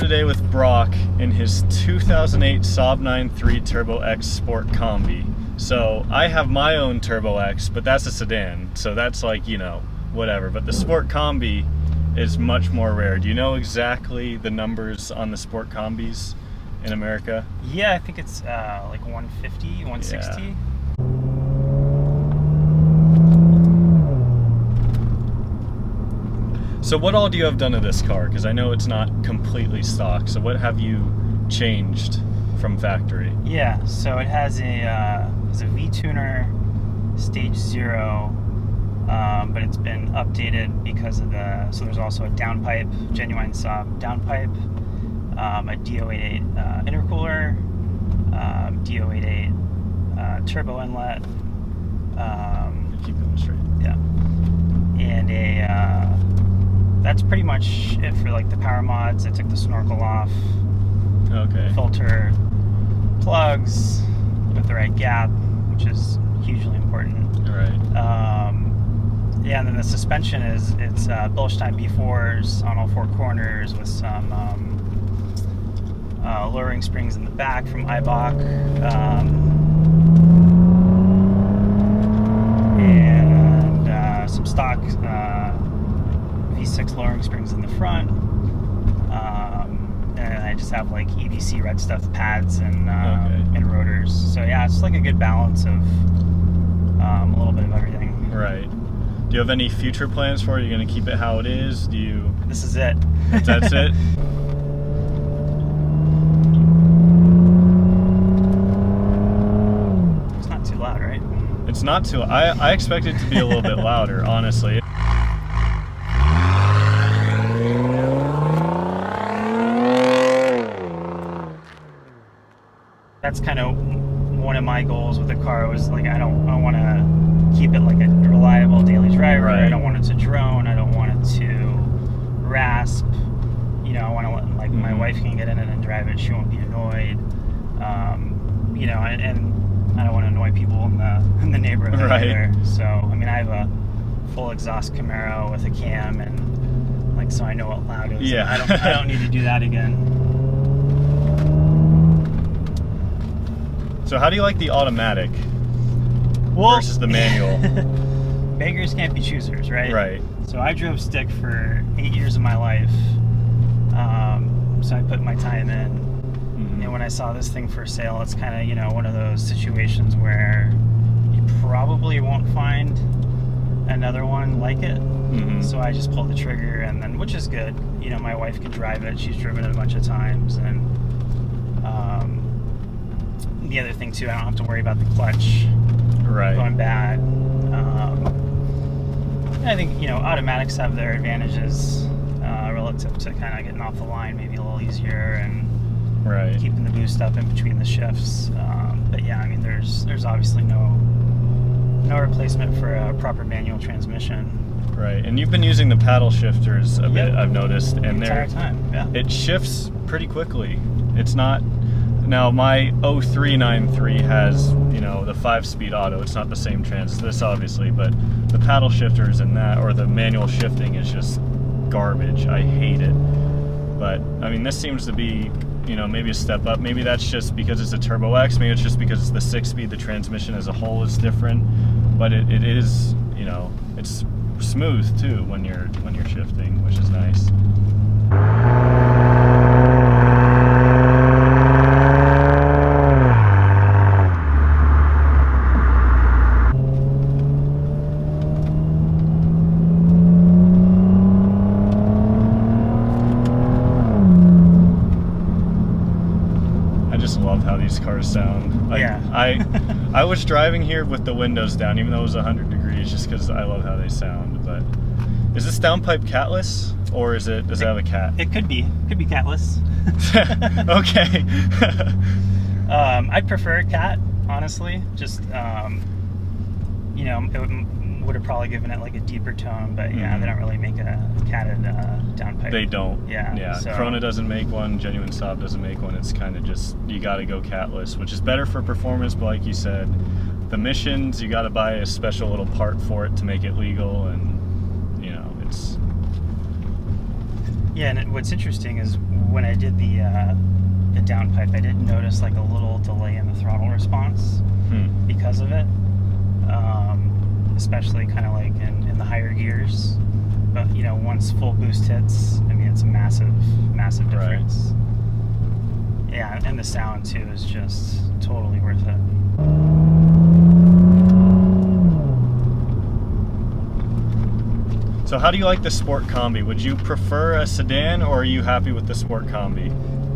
today with Brock in his 2008 Saab 9.3 Turbo X SportCombi. So I have my own Turbo X, but that's a sedan, so that's like, you know, whatever. But the SportCombi is much more rare. Do you know exactly the numbers on the SportCombis in America? Yeah, I think it's like 150, 160. Yeah. So what all do you have done to this car? Because I know it's not completely stock. So what have you changed from factory? Yeah, so it has a V-tuner stage 0, but it's been updated because of so there's also a downpipe, genuine Saab downpipe, a D088 intercooler, D088 turbo inlet. Keep going straight. Yeah, and that's pretty much it for like the power mods. I took the snorkel off. Okay. Filter, plugs with the right gap, which is hugely important. Right. Yeah, and then the suspension it's Bilstein B4s on all 4 corners with some lowering springs in the back from Eibach, and some stock V6 lowering springs in the front. And I just have like EBC red stuff pads and rotors. So yeah, it's like a good balance of a little bit of everything. Right. Do you have any future plans for it? Are you going to keep it how it is? Do you? This is it. That's it? It's not too loud, right? It's not too. I expect it to be a little bit louder, honestly. That's kind of one of my goals with the car. Was like I want to keep it like a reliable daily driver. Right. I don't want it to drone. I don't want it to rasp. You know, I want to let like my wife can get in it and drive it. She won't be annoyed. You know, and I don't want to annoy people in the neighborhood either. So I mean, I have a full exhaust Camaro with a cam, and like so I know what loud is. Yeah. I don't need to do that again. So how do you like the automatic versus the manual? Beggars can't be choosers, right? Right. So I drove stick for 8 years of my life. So I put my time in. And when I saw this thing for sale, it's kind of, you know, one of those situations where you probably won't find another one like it. So I just pulled the trigger, and then, which is good. You know, my wife can drive it. She's driven it a bunch of times, and the other thing too, I don't have to worry about the clutch going bad. I think, you know, automatics have their advantages relative to kind of getting off the line, maybe a little easier, and keeping the boost up in between the shifts. But yeah, I mean, there's obviously no replacement for a proper manual transmission. Right, and you've been using the paddle shifters a bit, I've noticed, and the entire time, it shifts pretty quickly. It's not. Now my 0393 has, you know, the 5-speed auto. It's not the same as this, obviously, but the paddle shifters and that, or the manual shifting, is just garbage. I hate it. But I mean, this seems to be, you know, maybe a step up. Maybe that's just because it's a Turbo X. Maybe it's just because it's the 6-speed. The transmission as a whole is different, but it is, you know, it's smooth too when you're shifting, which is nice. Love how these cars sound. Like, I was driving here with the windows down, even though it was 100 degrees, just because I love how they sound. But is this downpipe catless, or does it have a cat? It could be catless. Okay. I'd prefer a cat, honestly. Just you know, it would have probably given it like a deeper tone, but yeah, they don't really make a catted downpipe. They don't. Yeah. So. Krona doesn't make one. Genuine Saab doesn't make one. It's kind of just, you got to go catless, which is better for performance. But like you said, the missions, you got to buy a special little part for it to make it legal, and you know, it's Yeah, and what's interesting is when I did the downpipe, I did notice like a little delay in the throttle response because of it, especially kind of like in the higher gears. But you know, once full boost hits, I mean, it's a massive difference. Right. Yeah, and the sound too is just totally worth it. So how do you like the SportCombi? Would you prefer a sedan, or are you happy with the SportCombi?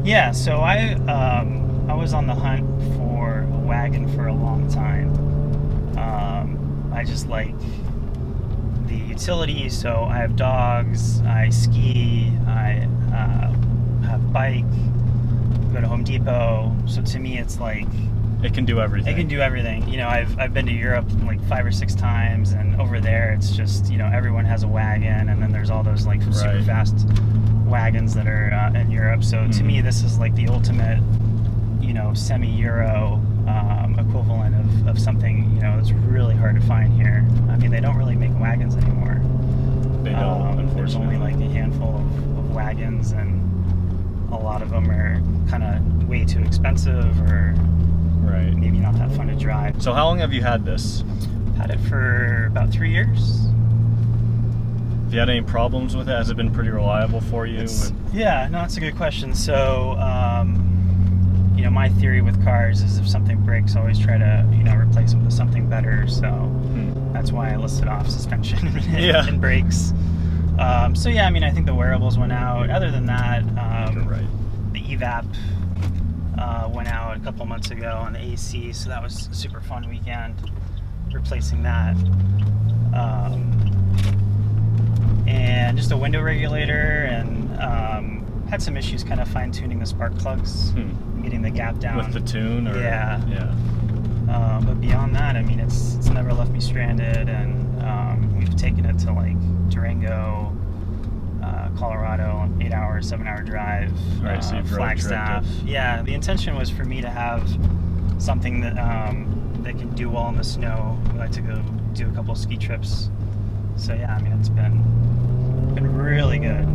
Yeah, so I was on the hunt for a wagon for a long time. I just like the utility, so I have dogs, I ski, I have bike, go to Home Depot, so to me it's like... It can do everything. It can do everything. You know, I've been to Europe like 5 or 6 times, and over there it's just, you know, everyone has a wagon, and then there's all those like super fast wagons that are in Europe. So to me, this is like the ultimate, you know, semi-Euro equivalent of something, you know, that's really hard to find here. I mean, they don't really make wagons anymore. They don't, unfortunately. There's only like a handful of wagons, and a lot of them are kind of way too expensive, or maybe not that fun to drive. So how long have you had this? Had it for about 3 years. Have you had any problems with it? Has it been pretty reliable for you? Yeah, no, that's a good question. So, you know, my theory with cars is if something breaks, always try to, you know, replace it with something better. So that's why I listed off suspension and brakes. So yeah, I mean, I think the wearables went out. Other than that, the evap went out a couple months ago on the AC, so that was a super fun weekend replacing that. And just a window regulator, and had some issues kind of fine-tuning the spark plugs, getting the gap down. With the tune? Or, yeah. But beyond that, I mean, it's never left me stranded, and we've taken it to like Durango, Colorado, 8-hour, 7-hour drive. Right, so you Flagstaff. Yeah, the intention was for me to have something that that can do well in the snow. We like to go do a couple of ski trips. So yeah, I mean, it's been really good.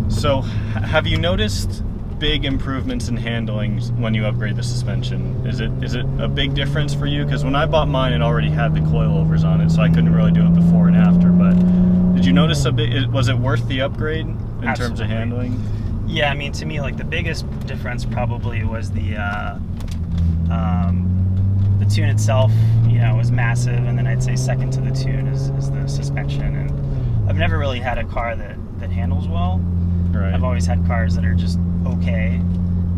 So, have you noticed big improvements in handling when you upgrade the suspension? Is it a big difference for you? Because when I bought mine, it already had the coilovers on it, so I couldn't really do it before and after. But did you notice was it worth the upgrade in terms of handling? Yeah, I mean, to me, like the biggest difference probably was the tune itself. You know, was massive, and then I'd say second to the tune is the suspension. And I've never really had a car that handles well. Right. I've always had cars that are just okay,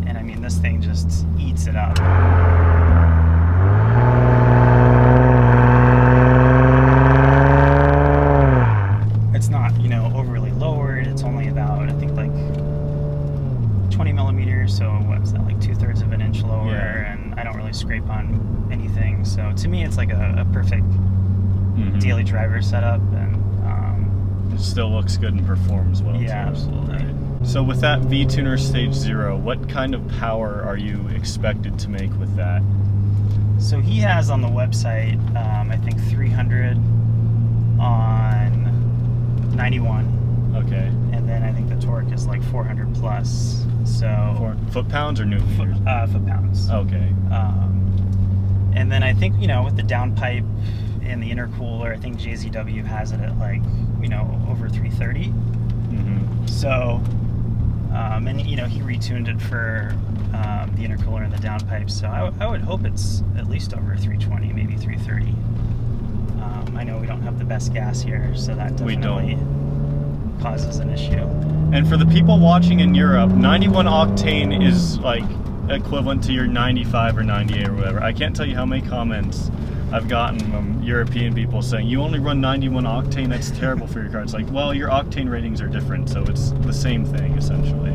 and I mean, this thing just eats it up. It's not, you know, overly lowered. It's only about, I think, like 20 millimeters, so what's that, like 2/3 of an inch lower, and I don't really scrape on anything. So to me, it's like a perfect daily driver setup, and it still looks good and performs well. Yeah, too. absolutely. Right. So with that V-Tuner Stage 0, what kind of power are you expected to make with that? So he has on the website, I think 300 on 91. Okay. And then I think the torque is like 400 plus. So foot-pounds or newton meters? Foot-pounds. Okay. And then I think, you know, with the downpipe and the intercooler, I think JZW has it at like, you know, over 330. So, and you know, he retuned it for the intercooler and the downpipe. So I would hope it's at least over 320, maybe 330. I know we don't have the best gas here, so that definitely causes an issue. And for the people watching in Europe, 91 octane is like equivalent to your 95 or 98 or whatever. I can't tell you how many comments I've gotten from European people saying, you only run 91 octane, that's terrible for your car. It's like, well, your octane ratings are different, so it's the same thing, essentially.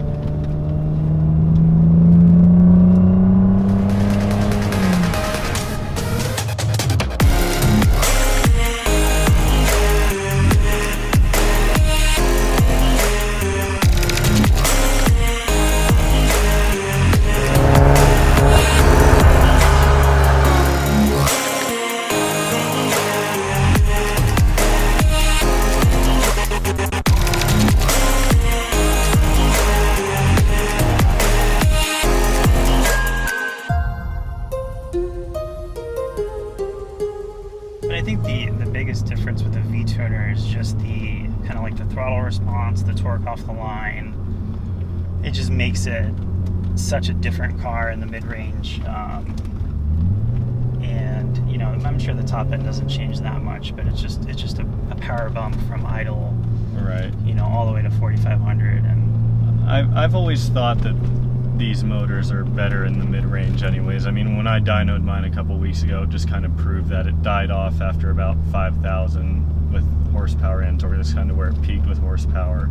I think the biggest difference with the V-tuner is just the kind of like the throttle response, the torque off the line. It just makes it such a different car in the mid-range. And you know, I'm sure the top end doesn't change that much, but it's just a power bump from idle, right? You know, all the way to 4,500. And I've always thought that these motors are better in the mid-range anyways. I mean, when I dynoed mine a couple weeks ago, it just kind of proved that it died off after about 5,000 with horsepower and torque. That's kind of where it peaked with horsepower,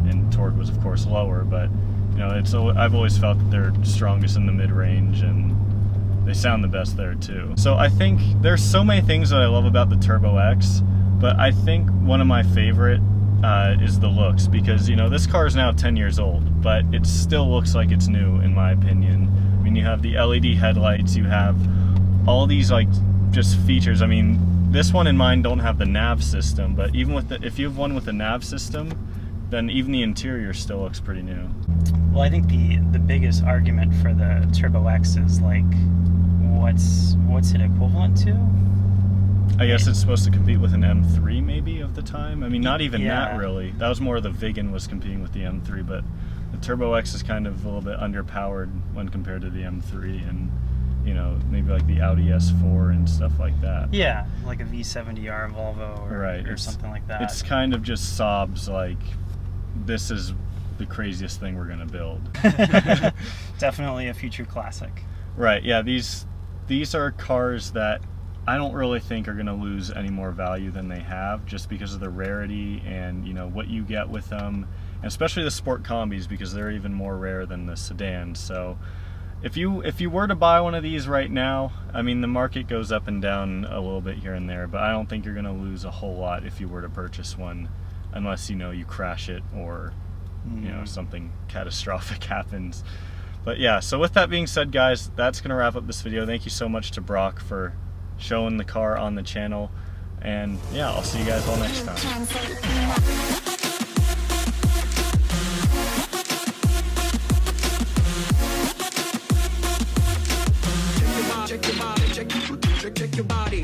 and torque was of course lower, but you know, I've always felt that they're strongest in the mid-range, and they sound the best there too. So I think there's so many things that I love about the Turbo X, but I think one of my favorite is the looks, because you know, this car is now 10 years old, but it still looks like it's new in my opinion. I mean, you have the LED headlights, you have all these like just features. I mean, this one and mine don't have the nav system, but even with if you have one with the nav system, then even the interior still looks pretty new. Well, I think the biggest argument for the Turbo X is like, what's it equivalent to? I guess it's supposed to compete with an M3 maybe of the time. I mean, not even that really. That was more the Vigan was competing with the M3, but the Turbo X is kind of a little bit underpowered when compared to the M3, and you know, maybe like the Audi S4 and stuff like that. Yeah, like a V70R Volvo or something like that. It's kind of just Saabs, like, this is the craziest thing we're gonna build. Definitely a future classic. Right, yeah, these are cars that I don't really think are going to lose any more value than they have, just because of the rarity and, you know, what you get with them, and especially the sport combis, because they're even more rare than the sedans. So if you were to buy one of these right now, I mean, the market goes up and down a little bit here and there, but I don't think you're going to lose a whole lot if you were to purchase one, unless, you know, you crash it or you know, something catastrophic happens. But yeah, so with that being said, guys, that's going to wrap up this video. Thank you so much to Brock for showing the car on the channel, and yeah, I'll see you guys all next time. Check your body.